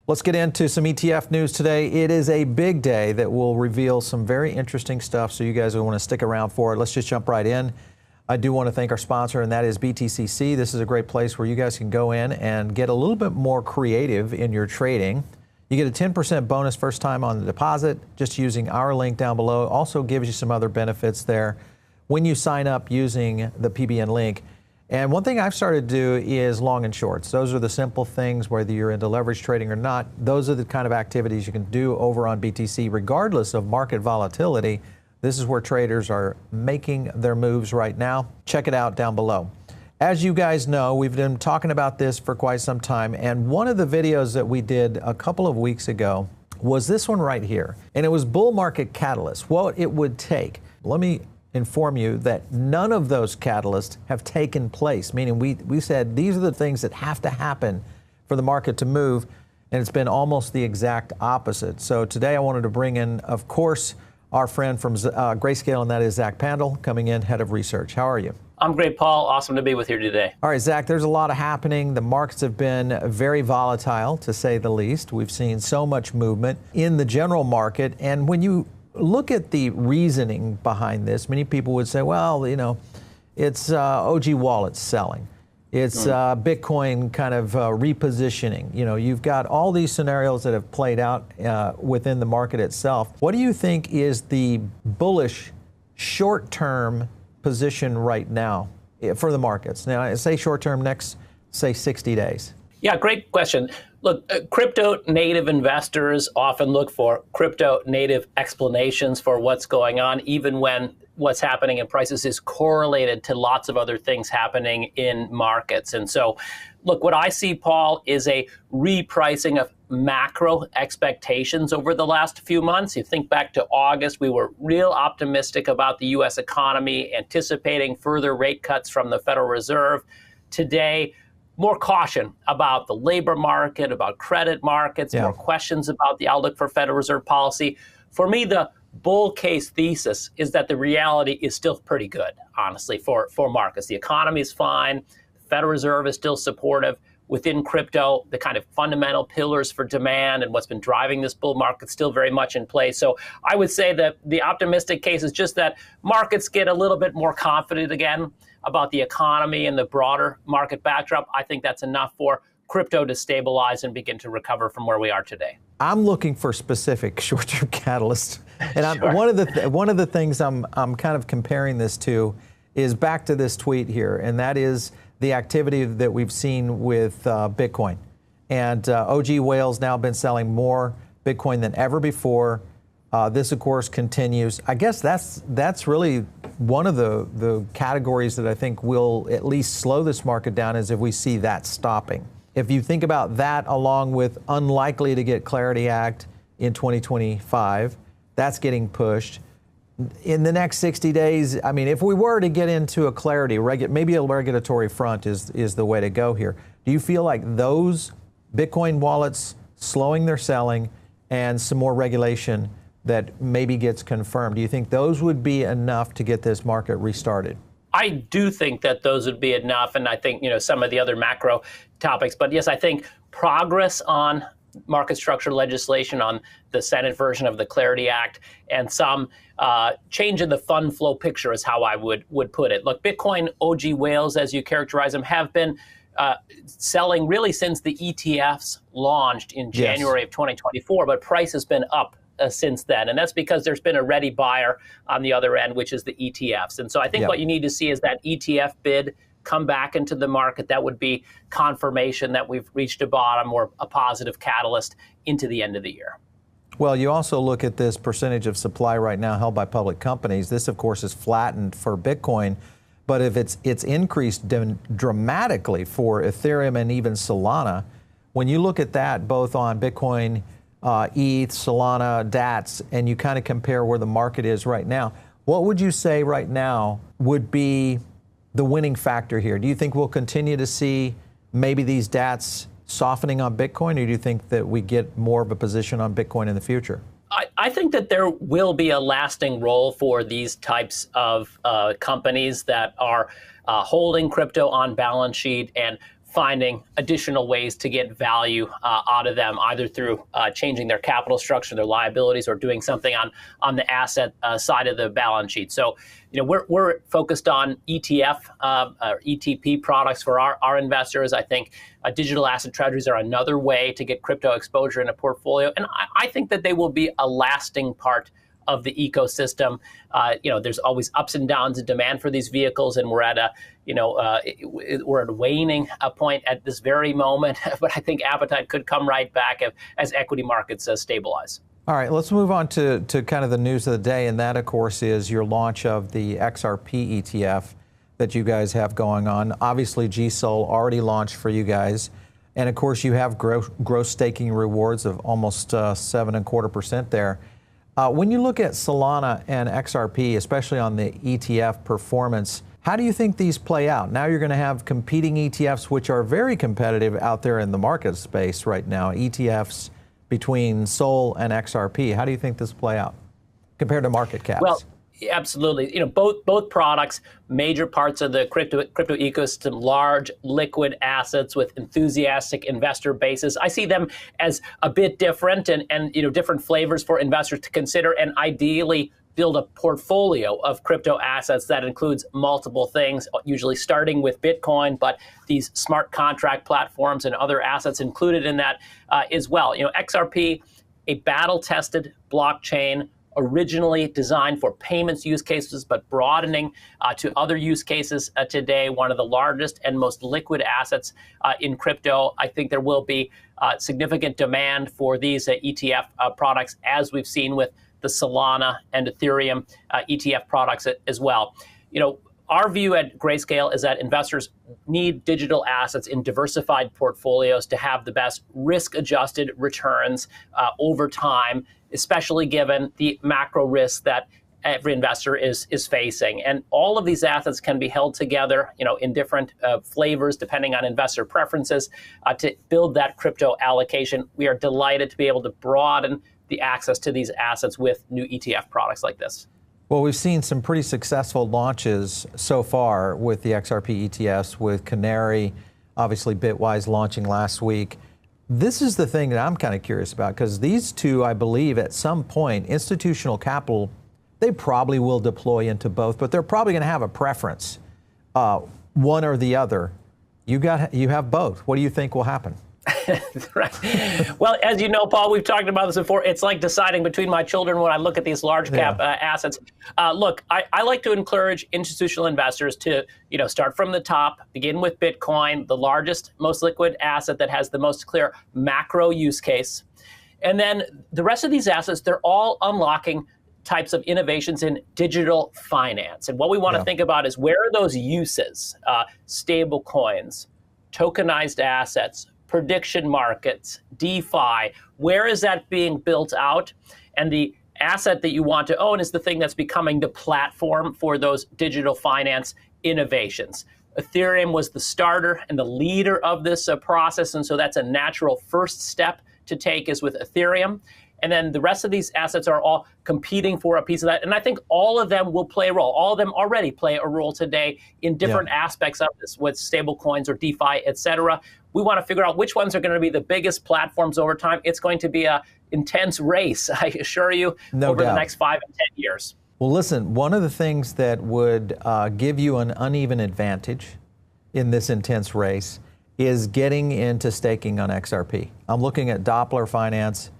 Let's get into some ETF news today. It is a big day that will reveal some very interesting stuff, so you guys will want to stick around for it. Let's just jump right in. I do want to thank our sponsor, and that is BTCC. This is a great place where you guys can go in and get a little bit more creative in your trading. You get a 10% bonus first time on the deposit just using our link down below. Also gives you some other benefits there when you sign up using the PBN link. And one thing I've started to do is long and shorts. Those are the simple things, whether you're into leverage trading or not. Those are the kind of activities you can do over on BTC, regardless of market volatility. This is where traders are making their moves right now. Check it out down below. As you guys know, we've been talking about this for quite some time. And one of the videos that we did a couple of weeks ago was this one right here. And it was bull market catalyst, what it would take. Let me inform you that none of those catalysts have taken place, meaning we said these are the things that have to happen for the market to move, and it's been almost the exact opposite. So today I wanted to bring in, of course, our friend from Grayscale, and that is Zach Pandl, coming in, head of research. How are you? I'm great, Paul. Awesome to be with you today. All right, Zach, there's a lot happening. The markets have been very volatile, to say the least. We've seen so much movement in the general market, and when you look at the reasoning behind this, many people would say, well, you know, it's OG wallets selling. It's Bitcoin kind of repositioning. You know, you've got all these scenarios that have played out within the market itself. What do you think is the bullish short-term position right now for the markets? Now, I say short-term, next, say 60 days. Yeah, great question. Look, crypto native investors often look for crypto native explanations for what's going on, even when what's happening in prices is correlated to lots of other things happening in markets. And so, look, what I see, Paul, is a repricing of macro expectations over the last few months. You think back to August, we were real optimistic about the U.S. economy, anticipating further rate cuts from the Federal Reserve. Today, more caution about the labor market, about credit markets, more questions about the outlook for Federal Reserve policy. For me, the bull case thesis is that the reality is still pretty good, honestly, for markets. The economy is fine. The Federal Reserve is still supportive. Within crypto, the kind of fundamental pillars for demand and what's been driving this bull market still very much in place. So I would say that the optimistic case is just that markets get a little bit more confident again about the economy and the broader market backdrop. I think that's enough for crypto to stabilize and begin to recover from where we are today. I'm looking for specific short-term catalysts. And Sure. one of the things I'm kind of comparing this to is back to this tweet here, and that is the activity that we've seen with Bitcoin. And OG Whale's now been selling more Bitcoin than ever before. This, of course, continues. I guess that's really one of the categories that I think will at least slow this market down, is if we see that stopping. If you think about that along with unlikely to get Clarity Act in 2025, that's getting pushed. In the next 60 days, I mean, if we were to get into a clarity, maybe a regulatory front is the way to go here. Do you feel like those Bitcoin wallets slowing their selling and some more regulation that maybe gets confirmed, do you think those would be enough to get this market restarted? I do think that those would be enough, and I think, you know, some of the other macro topics. But yes, I think progress on market structure legislation, on the Senate version of the Clarity Act, and some change in the fund flow picture is how I would put it. Look, Bitcoin OG whales, as you characterize them, have been selling really since the ETFs launched in January of 2024, but price has been up since then. And that's because there's been a ready buyer on the other end, which is the ETFs. And so I think what you need to see is that ETF bid come back into the market. That would be confirmation that we've reached a bottom or a positive catalyst into the end of the year. Well, you also look at this percentage of supply right now held by public companies. This, of course, is flattened for Bitcoin. But if it's increased dramatically for Ethereum and even Solana, when you look at that both on Bitcoin, ETH, Solana, DATS, and you kind of compare where the market is right now, what would you say right now would be the winning factor here? Do you think we'll continue to see maybe these DATS softening on Bitcoin, or do you think that we get more of a position on Bitcoin in the future? I think that there will be a lasting role for these types of companies that are holding crypto on balance sheet and finding additional ways to get value out of them, either through changing their capital structure, their liabilities, or doing something on the asset side of the balance sheet. So, we're focused on ETF, or ETP products for our investors. I think digital asset treasuries are another way to get crypto exposure in a portfolio, and I think that they will be a lasting part of the ecosystem. There's always ups and downs in demand for these vehicles, and we're at we're at a waning point at this very moment. But I think appetite could come right back as equity markets stabilize. All right, let's move on to kind of the news of the day, and that, of course, is your launch of the XRP ETF that you guys have going on. Obviously, GSOL already launched for you guys, and of course, you have gross staking rewards of almost 7.25% there. When you look at Solana and XRP, especially on the ETF performance, how do you think these play out? Now you're going to have competing ETFs, which are very competitive out there in the market space right now, ETFs between SOL and XRP. How do you think this play out compared to market caps? Well, absolutely. Both products, major parts of the crypto ecosystem, large liquid assets with enthusiastic investor bases. I see them as a bit different and different flavors for investors to consider, and ideally build a portfolio of crypto assets that includes multiple things, usually starting with Bitcoin, but these smart contract platforms and other assets included in that as well. XRP, a battle-tested blockchain, originally designed for payments use cases, but broadening to other use cases today, one of the largest and most liquid assets in crypto. I think there will be significant demand for these ETF products, as we've seen with the Solana and Ethereum ETF products as well. Our view at Grayscale is that investors need digital assets in diversified portfolios to have the best risk-adjusted returns over time, especially given the macro risks that every investor is facing. And all of these assets can be held together, in different flavors depending on investor preferences to build that crypto allocation. We are delighted to be able to broaden the access to these assets with new ETF products like this. Well, we've seen some pretty successful launches so far with the XRP ETFs, with Canary, obviously Bitwise launching last week. This is the thing that I'm kind of curious about, because these two, I believe, at some point, institutional capital, they probably will deploy into both, but they're probably going to have a preference, one or the other. You have both. What do you think will happen? Right. Well, as you know, Paul, we've talked about this before. It's like deciding between my children when I look at these large cap assets. Look, I like to encourage institutional investors to, start from the top, begin with Bitcoin, the largest, most liquid asset that has the most clear macro use case. And then the rest of these assets, they're all unlocking types of innovations in digital finance. And what we want to think about is, where are those uses? Stable coins, tokenized assets, prediction markets, DeFi. Where is that being built out? And the asset that you want to own is the thing that's becoming the platform for those digital finance innovations. Ethereum was the starter and the leader of this process, and so that's a natural first step to take, is with Ethereum. And then the rest of these assets are all competing for a piece of that. And I think all of them will play a role. All of them already play a role today in different aspects of this, with stable coins or DeFi, et cetera. We want to figure out which ones are going to be the biggest platforms over time. It's going to be an intense race, I assure you, over the next 5 and 10 years. Well, listen, one of the things that would give you an uneven advantage in this intense race is getting into staking on XRP. I'm looking at Doppler Finance.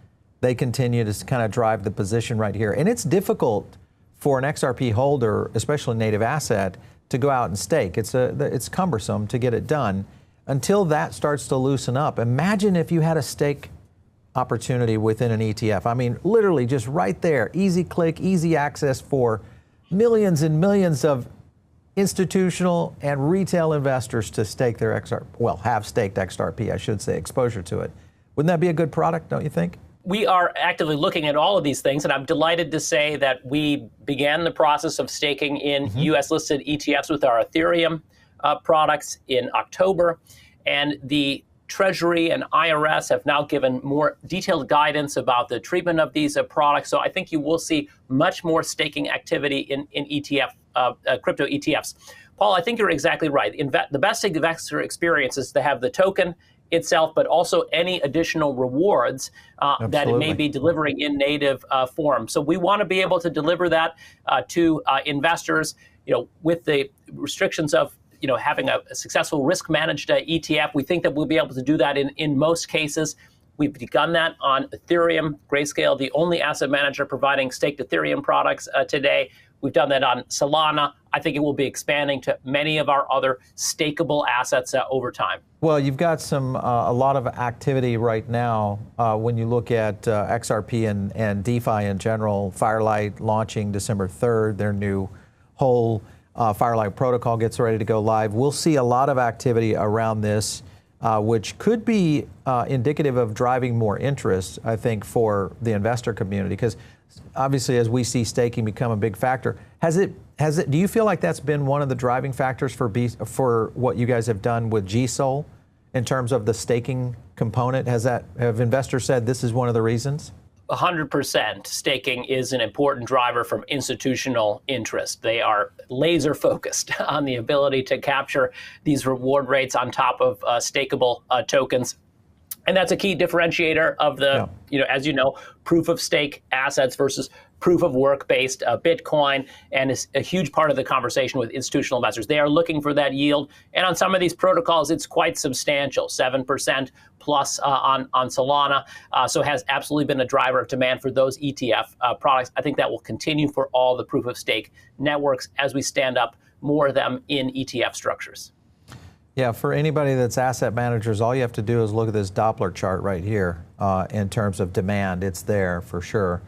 They continue to kind of drive the position right here. And it's difficult for an XRP holder, especially native asset, to go out and stake. It's cumbersome to get it done until that starts to loosen up. Imagine if you had a stake opportunity within an ETF. I mean, literally just right there, easy click, easy access for millions and millions of institutional and retail investors to stake their have staked XRP, I should say, exposure to it. Wouldn't that be a good product, don't you think? We are actively looking at all of these things, and I'm delighted to say that we began the process of staking in US-listed ETFs with our Ethereum products in October, and the Treasury and IRS have now given more detailed guidance about the treatment of these products. So I think you will see much more staking activity in ETF, crypto ETFs. Paul, I think you're exactly right. The best investor experience is to have the token itself, but also any additional rewards that it may be delivering in native form. So we want to be able to deliver that to investors, with the restrictions of having a successful risk-managed ETF. We think that we'll be able to do that in most cases. We've begun that on Ethereum, Grayscale, the only asset manager providing staked Ethereum products today. We've done that on Solana. I think it will be expanding to many of our other stakeable assets over time. Well, you've got a lot of activity right now when you look at XRP and DeFi in general. Firelight launching December 3rd, their new whole Firelight protocol gets ready to go live. We'll see a lot of activity around this, which could be indicative of driving more interest, I think, for the investor community, because obviously, as we see staking become a big factor, do you feel like that's been one of the driving factors for what you guys have done with GSOL in terms of the staking component? Have investors said this is one of the reasons? 100% staking is an important driver from institutional interest. They are laser focused on the ability to capture these reward rates on top of stakeable tokens. And that's a key differentiator of the, as you know, proof of stake assets versus proof of work based Bitcoin, and is a huge part of the conversation with institutional investors. They are looking for that yield, and on some of these protocols, it's quite substantial, 7% plus on Solana. So has absolutely been a driver of demand for those ETF products. I think that will continue for all the proof of stake networks as we stand up more of them in ETF structures. Yeah, for anybody that's asset managers, all you have to do is look at this Doppler chart right here in terms of demand. It's there for sure.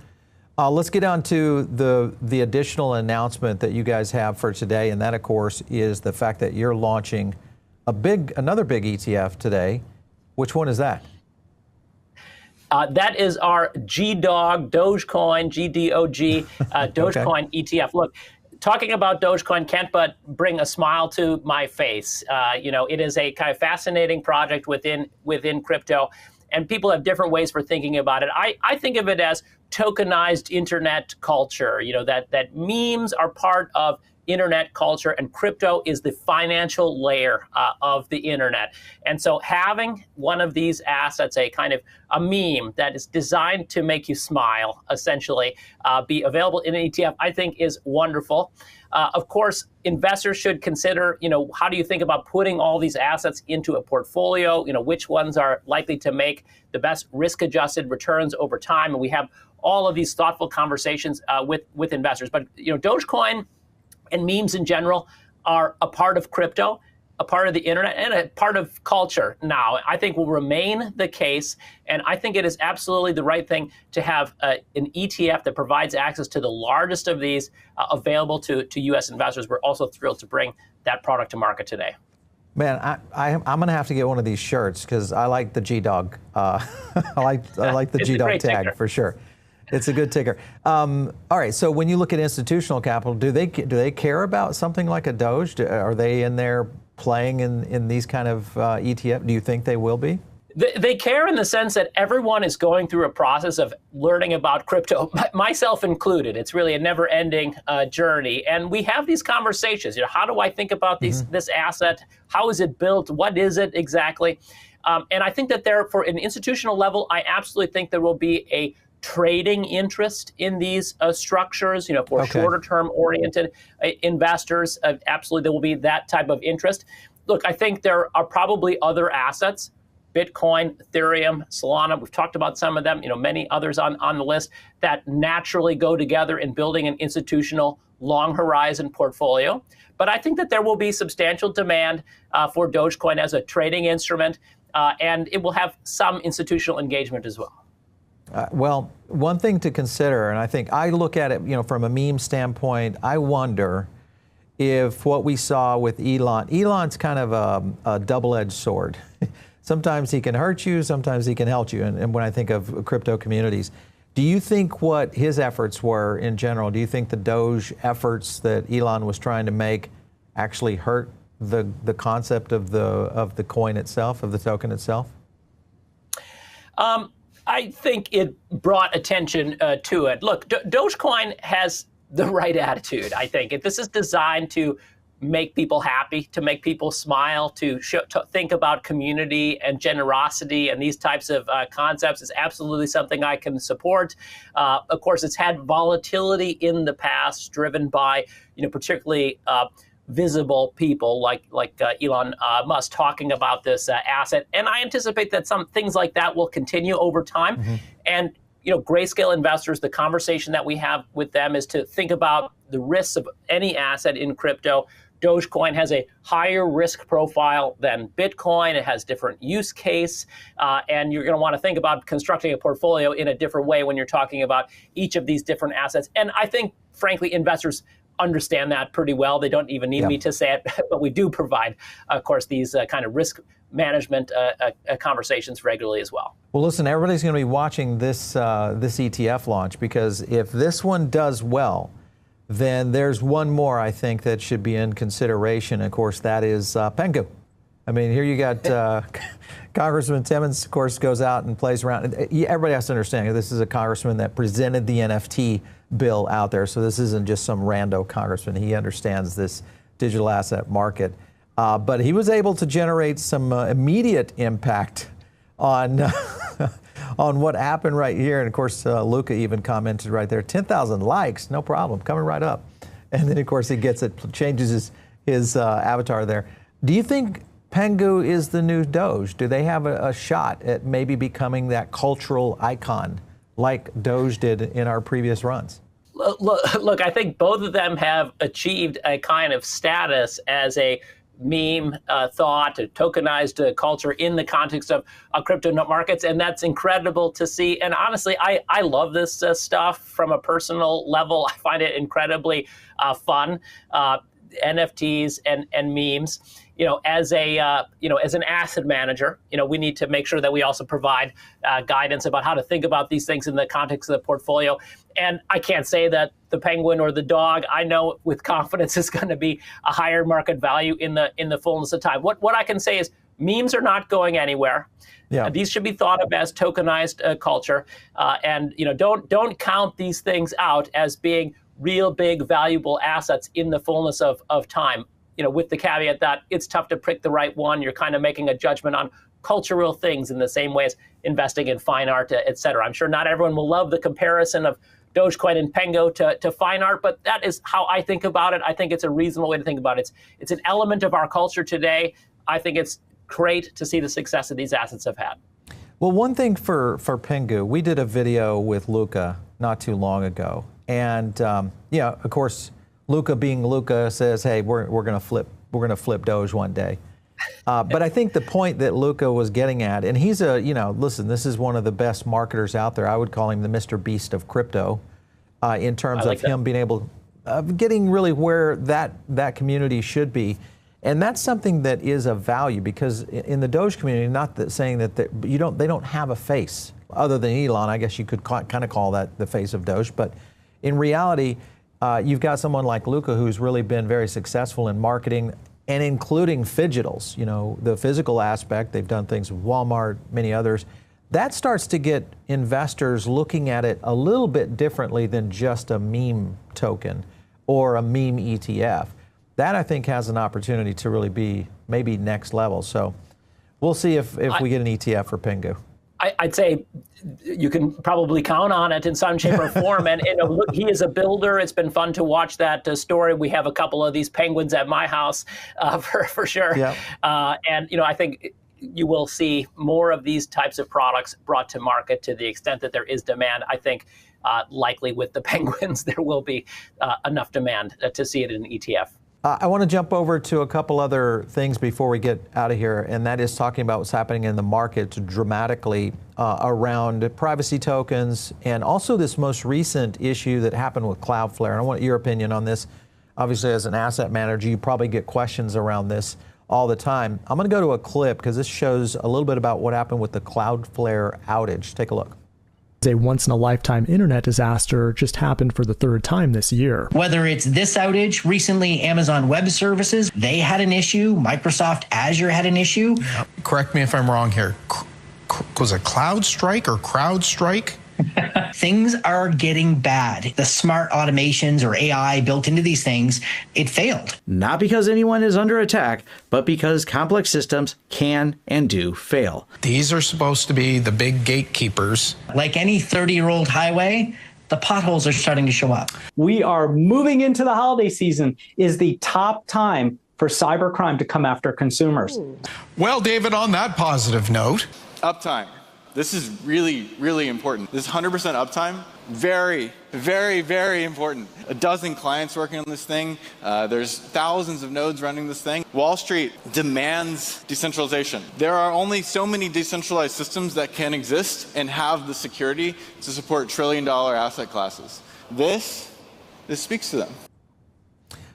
Let's get on to the additional announcement that you guys have for today, and that, of course, is the fact that you're launching another big ETF today. Which one is that? That is our Dogecoin, GDOG, Dogecoin ETF. Look, talking about Dogecoin can't but bring a smile to my face. It is a kind of fascinating project within crypto, and people have different ways for thinking about it. I think of it as tokenized internet culture, that memes are part of internet culture, and crypto is the financial layer of the internet. And so having one of these assets, a kind of a meme that is designed to make you smile, essentially, be available in an ETF, I think is wonderful. Of course, investors should consider, how do you think about putting all these assets into a portfolio? Which ones are likely to make the best risk-adjusted returns over time? And we have all of these thoughtful conversations with investors. But, Dogecoin and memes in general are a part of crypto, a part of the internet, and a part of culture now. I think will remain the case, and I think it is absolutely the right thing to have an ETF that provides access to the largest of these available to U.S. investors. We're also thrilled to bring that product to market today. Man, I'm going to have to get one of these shirts because I like the G-Dog. I like the G-Dog tag ticker. For sure. It's a good ticker. All right. So when you look at institutional capital, do they care about something like a Doge? Are they in there playing in these kind of ETF? Do you think they will be? They care in the sense that everyone is going through a process of learning about crypto, myself included. It's really a never-ending journey. And we have these conversations. How do I think about this asset? How is it built? What is it exactly? And I think that for an institutional level, I absolutely think there will be a trading interest in these structures, for shorter term oriented investors. Absolutely, there will be that type of interest. Look, I think there are probably other assets, Bitcoin, Ethereum, Solana. We've talked about some of them, many others on the list that naturally go together in building an institutional long horizon portfolio. But I think that there will be substantial demand for Dogecoin as a trading instrument, and it will have some institutional engagement as well. Well, one thing to consider, and I think I look at it, from a meme standpoint, I wonder if what we saw with Elon's kind of a double-edged sword. Sometimes he can hurt you, sometimes he can help you. And when I think of crypto communities, do you think what his efforts were in general, do you think the Doge efforts that Elon was trying to make actually hurt the concept of the coin itself, of the token itself? I think it brought attention to it. Look, Dogecoin has the right attitude, I think. This is designed to make people happy, to make people smile, to think about community and generosity and these types of concepts is absolutely something I can support. Of course, it's had volatility in the past, driven by, particularly visible people like Elon Musk talking about this asset. And I anticipate that some things like that will continue over time. Mm-hmm. And Grayscale investors, the conversation that we have with them is to think about the risks of any asset in crypto. Dogecoin has a higher risk profile than Bitcoin. It has different use case, and you're going to want to think about constructing a portfolio in a different way when you're talking about each of these different assets. And I think, frankly, investors understand that pretty well. They don't even need me to say it, but we do provide, of course, these kind of risk management conversations regularly as well. Well, listen, everybody's going to be watching this ETF launch, because if this one does well, then there's one more I think that should be in consideration. Of course, that is Pengu. I mean, here you got Congressman Timmons, of course, goes out and plays around. Everybody has to understand, this is a congressman that presented the NFT bill out there. So this isn't just some rando congressman. He understands this digital asset market. But he was able to generate some immediate impact on on what happened right here. And of course, Luca even commented right there, 10,000 likes, no problem, coming right up. And then of course he gets it, changes his avatar there. Do you think Pengu is the new Doge? Do they have a shot at maybe becoming that cultural icon like Doge did in our previous runs? Look, I think both of them have achieved a kind of status as a meme thought, a tokenized culture in the context of crypto markets, and that's incredible to see. And honestly, I love this stuff from a personal level. I find it incredibly fun. NFTs and memes. As an asset manager, we need to make sure that we also provide guidance about how to think about these things in the context of the portfolio. And I can't say that the penguin or the dog, I know with confidence, is going to be a higher market value in the fullness of time. What I can say is memes are not going anywhere. Yeah. These should be thought of as tokenized culture, and don't count these things out as being real big valuable assets in the fullness of time. With the caveat that it's tough to pick the right one. You're kind of making a judgment on cultural things in the same way as investing in fine art, et cetera. I'm sure not everyone will love the comparison of Dogecoin and Pengu to fine art, but that is how I think about it. I think it's a reasonable way to think about it. It's an element of our culture today. I think it's great to see the success that these assets have had. Well, one thing for Pengu, we did a video with Luca not too long ago. And of course, Luca being Luca says, hey, we're going to flip Doge one day. But I think the point that Luca was getting at, and he's listen, this is one of the best marketers out there. I would call him the Mr. Beast of crypto in terms of him being able, getting really where that community should be. And that's something that is of value, because in the Doge community, not that saying that they don't have a face other than Elon. I guess you could kind of call that the face of Doge. But in reality, you've got someone like Luca who's really been very successful in marketing and including phygitals, the physical aspect. They've done things with Walmart, many others. That starts to get investors looking at it a little bit differently than just a meme token or a meme ETF. That, I think, has an opportunity to really be maybe next level. So we'll see if we get an ETF for Pengu. I'd say you can probably count on it in some shape or form. And look, he is a builder. It's been fun to watch that story. We have a couple of these penguins at my house for sure. Yeah. And I think you will see more of these types of products brought to market to the extent that there is demand. I think likely with the penguins, there will be enough demand to see it in an ETF. I want to jump over to a couple other things before we get out of here, and that is talking about what's happening in the market dramatically around privacy tokens, and also this most recent issue that happened with Cloudflare. And I want your opinion on this. Obviously, as an asset manager, you probably get questions around this all the time. I'm going to go to a clip because this shows a little bit about what happened with the Cloudflare outage. Take a look. A once-in-a-lifetime internet disaster just happened for the third time this year. Whether it's this outage, recently Amazon Web Services, they had an issue. Microsoft Azure had an issue. Correct me if I'm wrong here. Was it CloudStrike or CrowdStrike? Things are getting bad. The smart automations or AI built into these things, it failed. Not because anyone is under attack, but because complex systems can and do fail. These are supposed to be the big gatekeepers. Like any 30-year-old highway, the potholes are starting to show up. We are moving into the holiday season, is the top time for cybercrime to come after consumers. Well, David, on that positive note, uptime. This is really, really important. This 100% uptime, very, very, very important. A dozen clients working on this thing. There's thousands of nodes running this thing. Wall Street demands decentralization. There are only so many decentralized systems that can exist and have the security to support trillion-dollar asset classes. This speaks to them.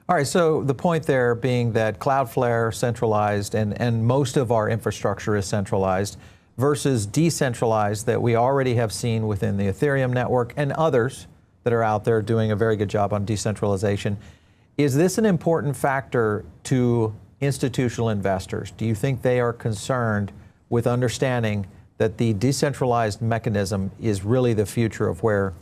All right, so the point there being that Cloudflare centralized and most of our infrastructure is centralized versus decentralized that we already have seen within the Ethereum network and others that are out there doing a very good job on decentralization. Is this an important factor to institutional investors? Do you think they are concerned with understanding that the decentralized mechanism is really the future of where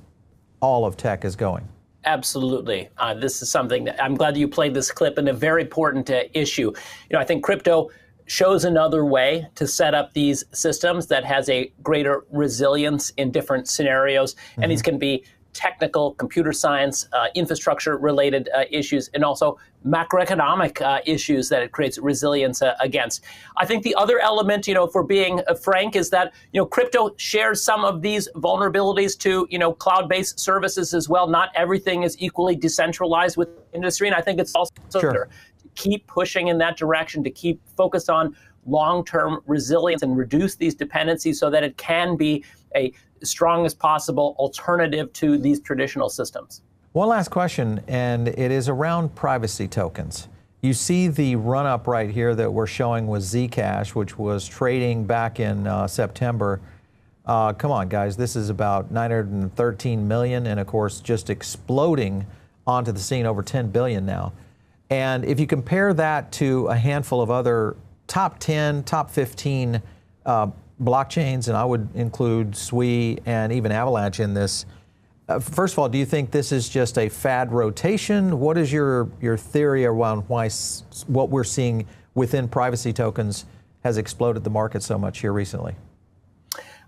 all of tech is going? Absolutely. This is something that I'm glad that you played this clip in a very important issue. I think crypto shows another way to set up these systems that has a greater resilience in different scenarios. And these can be technical, computer science, infrastructure related issues, and also macroeconomic issues that it creates resilience against. I think the other element, if we're being frank, is that, crypto shares some of these vulnerabilities to, cloud-based services as well. Not everything is equally decentralized with industry. And I think it's also to keep pushing in that direction, to keep focused on long-term resilience and reduce these dependencies so that it can be a strong as possible alternative to these traditional systems. One last question, and it is around privacy tokens. You see the run-up right here that we're showing with Zcash, which was trading back in September. Come on, guys, this is about 913 million, and of course, just exploding onto the scene, over 10 billion now. And if you compare that to a handful of other top 10, top 15 blockchains, and I would include Sui and even Avalanche in this. First of all, do you think this is just a fad rotation? What is your theory around why what we're seeing within privacy tokens has exploded the market so much here recently?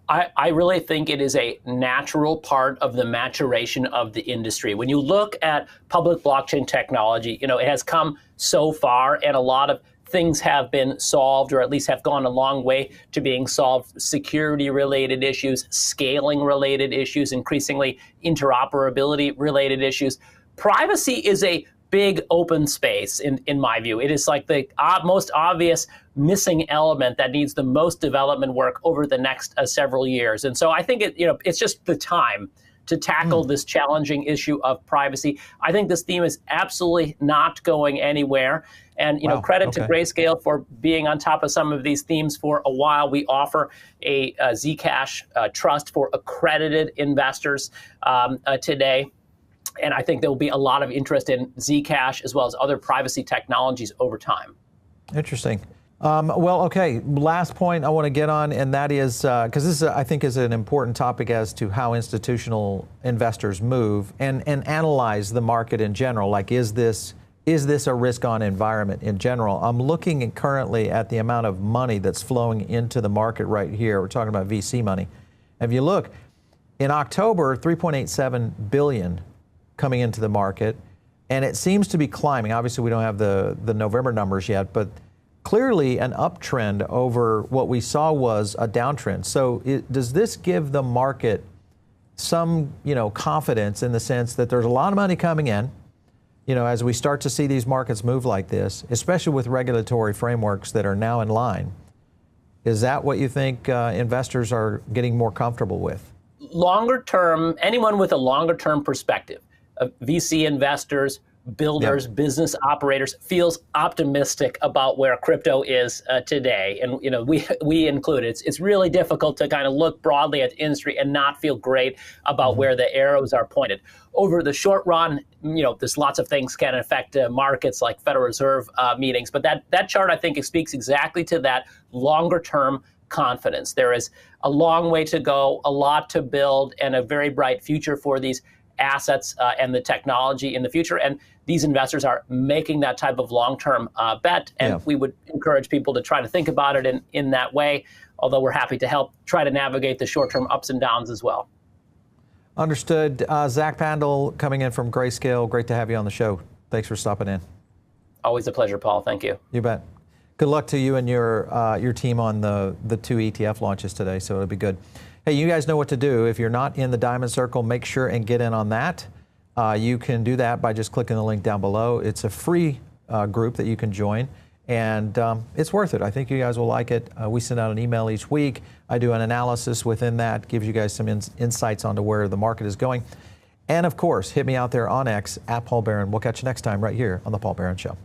I really think it is a natural part of the maturation of the industry. When you look at public blockchain technology, it has come so far, and a lot of things have been solved, or at least have gone a long way to being solved. Security-related issues, scaling-related issues, increasingly interoperability-related issues. Privacy is a big open space, in my view. It is like the most obvious missing element that needs the most development work over the next several years. And so I think it's just the time to tackle this challenging issue of privacy. I think this theme is absolutely not going anywhere. And credit to Grayscale for being on top of some of these themes for a while. We offer a Zcash trust for accredited investors today. And I think there will be a lot of interest in Zcash as well as other privacy technologies over time. Interesting. Well, okay, last point I want to get on, and that is, because this I think is an important topic as to how institutional investors move and analyze the market in general. Like, is this a risk-on environment in general? I'm looking currently at the amount of money that's flowing into the market right here. We're talking about VC money. If you look, in October, 3.87 billion coming into the market, and it seems to be climbing. Obviously, we don't have the November numbers yet, but clearly an uptrend over what we saw was a downtrend. So does this give the market some, confidence in the sense that there's a lot of money coming in, as we start to see these markets move like this, especially with regulatory frameworks that are now in line? Is that what you think investors are getting more comfortable with? Longer term, anyone with a longer term perspective, VC investors, builders, business operators, feels optimistic about where crypto is today. And, we include it. It's really difficult to kind of look broadly at the industry and not feel great about where the arrows are pointed. Over the short run, there's lots of things can affect markets like Federal Reserve meetings. But that chart, I think, speaks exactly to that longer term confidence. There is a long way to go, a lot to build, and a very bright future for these assets and the technology in the future. And these investors are making that type of long-term bet. And we would encourage people to try to think about it in that way, although we're happy to help try to navigate the short-term ups and downs as well. Understood. Zach Pandel coming in from Grayscale. Great to have you on the show. Thanks for stopping in. Always a pleasure, Paul. Thank you. You bet. Good luck to you and your team on the 2 ETF launches today, so it'll be good. Hey, you guys know what to do. If you're not in the Diamond Circle, make sure and get in on that. You can do that by just clicking the link down below. It's a free group that you can join, and it's worth it. I think you guys will like it. We send out an email each week. I do an analysis within that, gives you guys some insights onto where the market is going. And of course, hit me out there on X, @Paul Barron. We'll catch you next time right here on The Paul Barron Show.